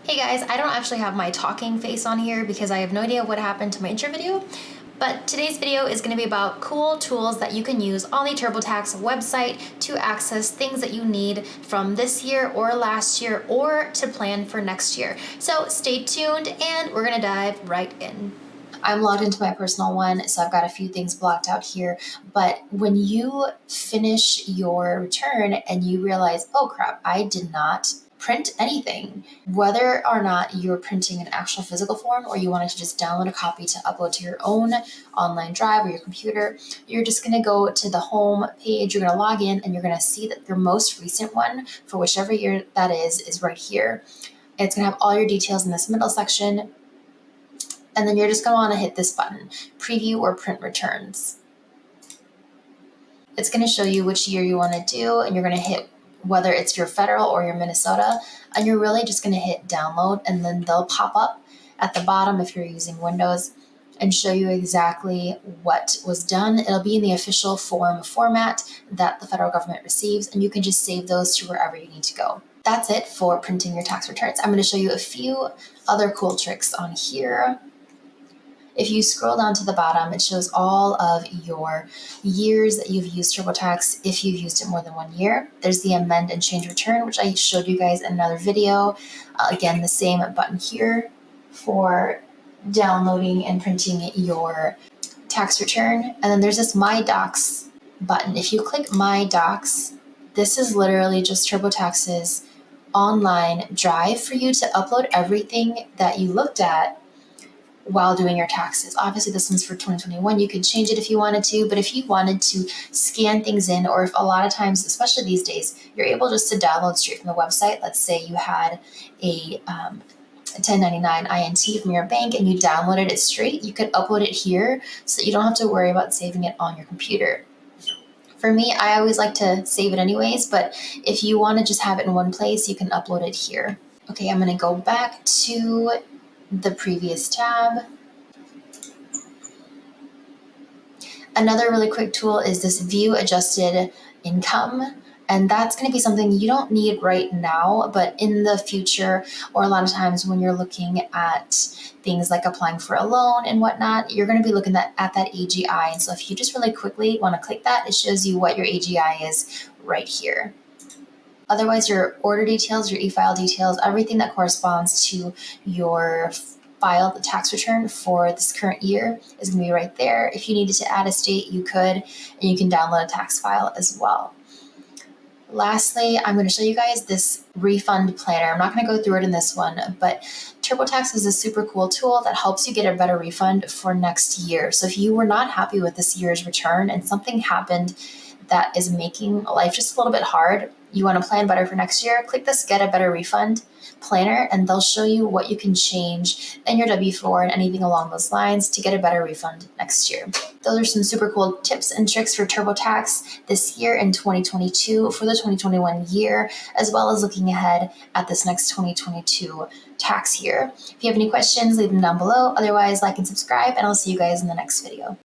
Hey guys, I don't actually have my talking face on here because I have no idea what happened to my intro video, but today's video is going to be about cool tools that you can use on the TurboTax website to access things that you need from this year or last year or to plan for next year. So stay tuned and we're going to dive right in. I'm logged into my personal one, so I've got a few things blocked out here. But when you finish your return and you realize, oh crap, I did not print anything, whether or not you're printing an actual physical form or you wanted to just download a copy to upload to your own online drive or your computer, you're just going to go to the home page, you're going to log in, and you're going to see that your most recent one for whichever year that is right here. It's going to have all your details in this middle section. And then you're just going to want to hit this button, preview or print returns. It's going to show you which year you want to do, and you're going to hit whether it's your federal or your Minnesota, and you're really just going to hit download, and then they'll pop up at the bottom if you're using Windows and show you exactly what was done. It'll be in the official form format that the federal government receives, and you can just save those to wherever you need to go. That's it for printing your tax returns. I'm going to show you a few other cool tricks on here. If you scroll down to the bottom, it shows all of your years that you've used TurboTax if you've used it more than 1 year. There's the amend and change return, which I showed you guys in another video. Again, the same button here for downloading and printing your tax return. And then there's this My Docs button. If you click My Docs, this is literally just TurboTax's online drive for you to upload everything that you looked at while doing your taxes. Obviously, this one's for 2021. You could change it if you wanted to, but if you wanted to scan things in, or if a lot of times, especially these days, you're able just to download straight from the website. Let's say you had a 1099 INT from your bank and you downloaded it straight, you could upload it here so that you don't have to worry about saving it on your computer. For me, I always like to save it anyways, but if you want to just have it in one place, you can upload it here. Okay, I'm going to go back to the previous tab. Another really quick tool is this view adjusted income. And that's going to be something you don't need right now, but in the future, or a lot of times when you're looking at things like applying for a loan and whatnot, you're going to be looking at that AGI. And so if you just really quickly want to click that, it shows you what your AGI is right here. Otherwise, your order details, your e-file details, everything that corresponds to your file, the tax return for this current year, is going to be right there. If you needed to add a state, you could, and you can download a tax file as well. Lastly, I'm going to show you guys this Refund Planner. I'm not going to go through it in this one, but TurboTax is a super cool tool that helps you get a better refund for next year. So if you were not happy with this year's return and something happened that is making life just a little bit hard, you want to plan better for next year, click this Get a Better Refund Planner, and they'll show you what you can change in your W-4 and anything along those lines to get a better refund next year. Those are some super cool tips and tricks for TurboTax this year in 2022 for the 2021 year, as well as looking ahead at this next 2022 tax year. If you have any questions, leave them down below. Otherwise, like and subscribe, and I'll see you guys in the next video.